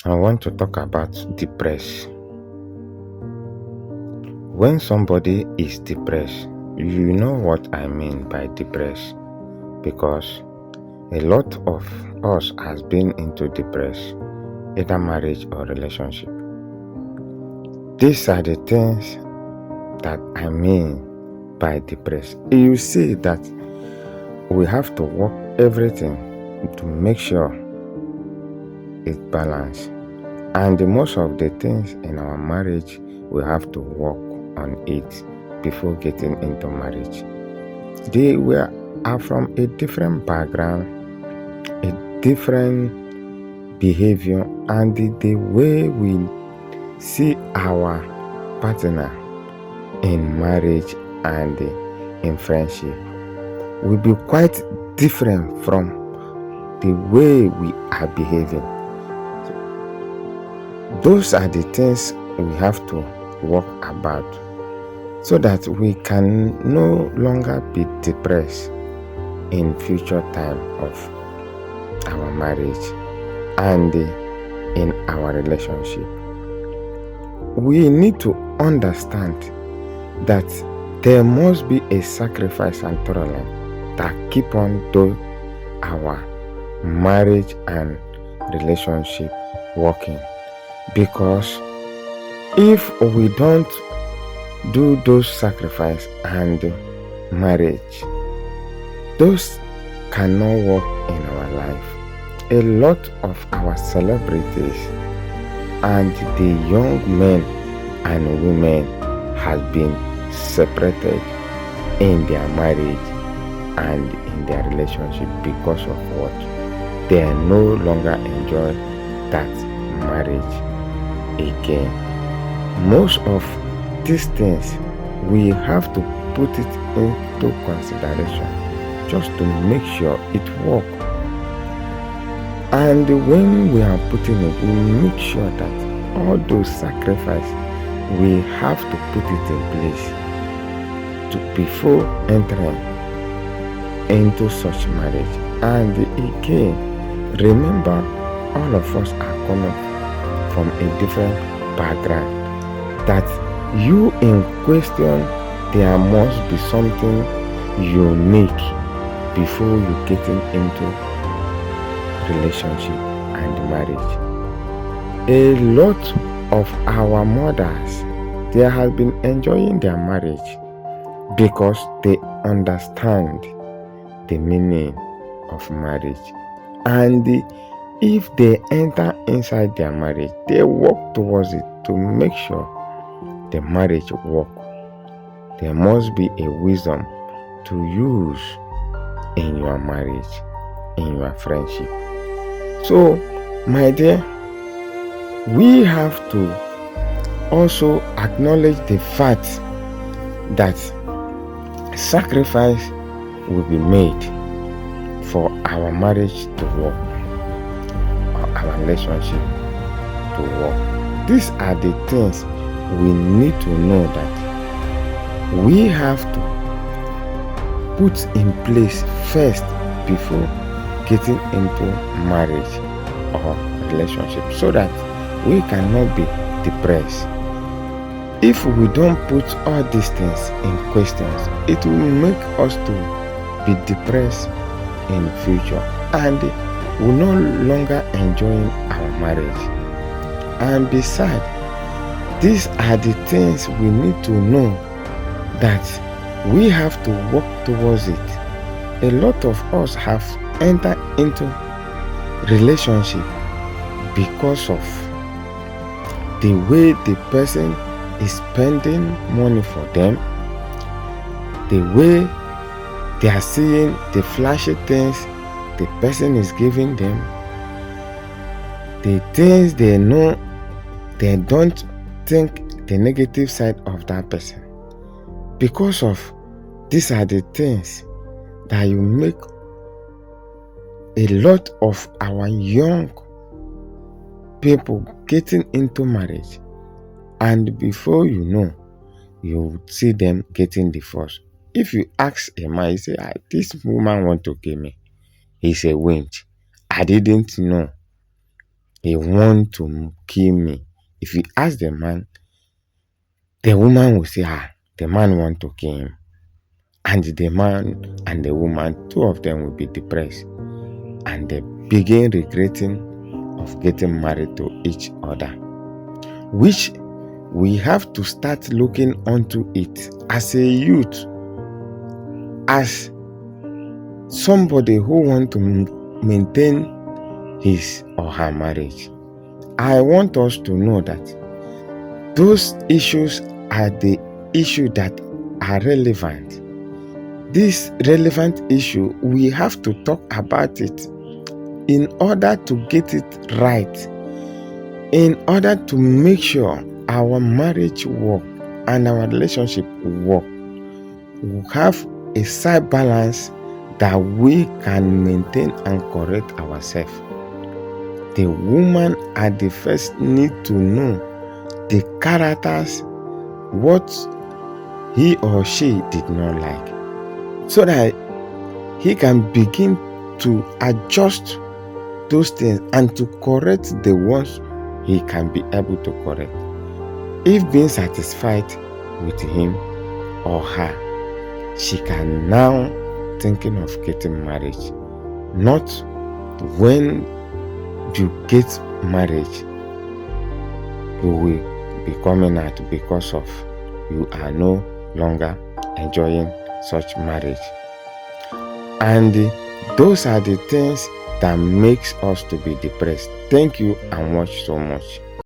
I want to talk about depressed. When somebody is depressed, you know what I mean by depressed, because a lot of us has been into depressed, either marriage or relationship. These are the things that I mean by depressed. You see that we have to work everything to make sure it's balanced. And most of the things in our marriage, we have to work on it before getting into marriage. They are from a different background, a different behavior, and the way we see our partner in marriage and in friendship will be quite different from the way we are behaving. Those are the things we have to work about so that we can no longer be depressed in future time of our marriage and in our relationship. We need to understand that there must be a sacrifice and tolerance that keep on to our marriage and relationship working. Because if we don't do those sacrifice and marriage, those cannot work in our life. A lot of our celebrities and the young men and women have been separated in their marriage and in their relationship because of what? They no longer enjoy that marriage again. Most of these things we have to put it into consideration just to make sure it works. And when we are putting it, we make sure that all those sacrifices we have to put it in place before entering into such marriage. And again, remember, all of us are coming from a different background. That you in question, there must be something unique before you getting into relationship and marriage. A lot of our mothers, they have been enjoying their marriage because they understand the meaning of marriage. And if they enter inside their marriage, they work towards it to make sure the marriage work. There must be a wisdom to use in your marriage, in your friendship. So, my dear, we have to also acknowledge the fact that sacrifice will be made for our marriage to work, or our relationship to work. These are the things we need to know that we have to put in place first before getting into marriage or relationship, so that we cannot be depressed. If we don't put all these things in questions, it will make us to be depressed in future and will no longer enjoy our marriage. And besides, these are the things we need to know that we have to work towards it. A lot of us have entered into relationship because of the way the person is spending money for them, the way they are seeing the flashy things the person is giving them, the things they know, they don't think the negative side of that person. Because of these are the things that you make a lot of our young people getting into marriage, and before you know, you see them getting divorced. If you ask a man, you say, this woman want to kill me. He's a winch. I didn't know. He want to kill me. If you ask the man, the woman will say, the man want to kill him. And the man and the woman, two of them will be depressed. And they begin regretting of getting married to each other. Which we have to start looking onto it as a youth, as somebody who want to maintain his or her marriage. I want us to know that those issues are the issue that are relevant. This relevant issue, we have to talk about it in order to get it right, in order to make sure our marriage work and our relationship work. We have a side balance that we can maintain and correct ourselves. The woman at the first need to know the characters, what he or she did not like, so that he can begin to adjust those things and to correct the ones he can be able to correct. If being satisfied with him or her, she can now thinking of getting married. Not when you get married, you will be coming out because of you are no longer enjoying such marriage. And those are the things that makes us to be depressed. Thank you and watch so much.